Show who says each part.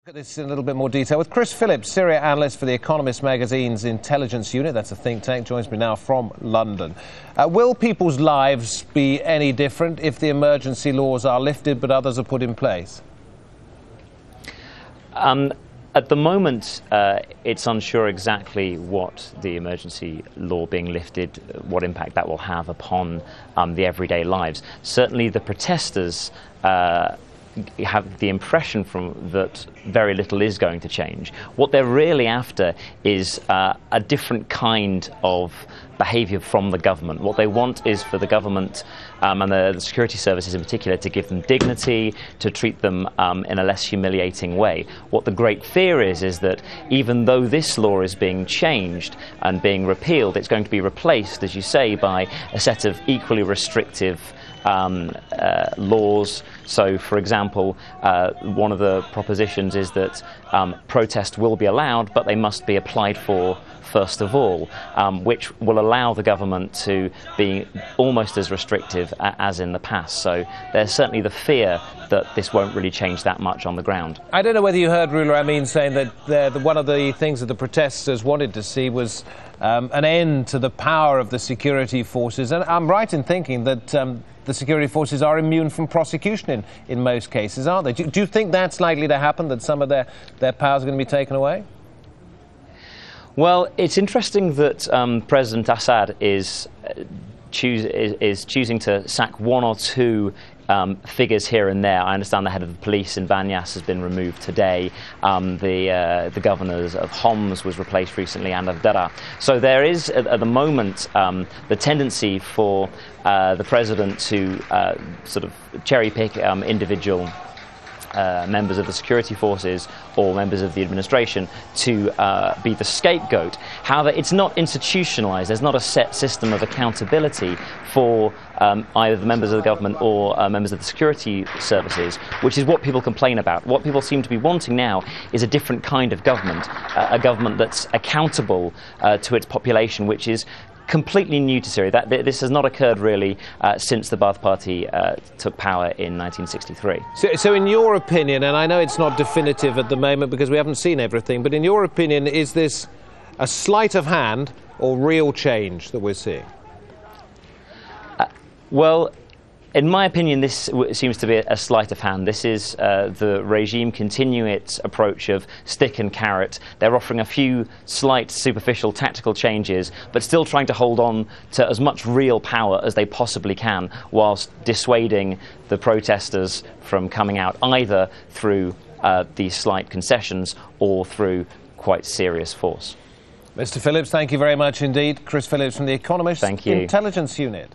Speaker 1: Look at this in a little bit more detail with Chris Phillips, Syria analyst for the Economist magazine's intelligence unit. That's a think tank. Joins me now from London. Will people's lives be any different if the emergency laws are lifted but others are put in place?
Speaker 2: At the moment, it's unsure exactly what the emergency law being lifted, what impact that will have upon the everyday lives. Certainly the protesters have the impression that very little is going to change. What they're really after is a different kind of behaviour from the government. What they want is for the government and the security services in particular to give them dignity, to treat them in a less humiliating way. What the great fear is that even though this law is being changed and being repealed, it's going to be replaced, as you say, by a set of equally restrictive laws. So, for example, one of the propositions is that protest will be allowed, but they must be applied for first of all, which will allow the government to be almost as restrictive as in the past. So there's certainly the fear that this won't really change that much on the ground.
Speaker 1: I don't know whether you heard Ruler Amin saying that one of the things that the protesters wanted to see was an end to the power of the security forces. And I'm right in thinking that the security forces are immune from prosecution in most cases, aren't they? Do you think that's likely to happen, that some of their powers are going to be taken away?
Speaker 2: Well, it's interesting that President Assad is choosing to sack one or two figures here and there. I understand the head of the police in Banyas has been removed today. The governors of Homs was replaced recently, and of Dara. So there is, at the moment, the tendency for the president to sort of cherry-pick individual members of the security forces or members of the administration to be the scapegoat. However, it's not institutionalized. There's not a set system of accountability for either the members of the government or members of the security services, which is what people complain about. What people seem to be wanting now is a different kind of government, a government that's accountable to its population, which is completely new to Syria. This has not occurred really since the Ba'ath Party took power in 1963.
Speaker 1: So in your opinion, and I know it's not definitive at the moment because we haven't seen everything, but in your opinion, is this a sleight of hand or real change that we're seeing?
Speaker 2: Well, in my opinion, this seems to be a sleight of hand. This is the regime continuing its approach of stick and carrot. They're offering a few slight, superficial, tactical changes, but still trying to hold on to as much real power as they possibly can, whilst dissuading the protesters from coming out either through these slight concessions or through quite serious force.
Speaker 1: Mr. Phillips, thank you very much indeed. Chris Phillips from The Economist
Speaker 2: Thank you.
Speaker 1: Intelligence Unit.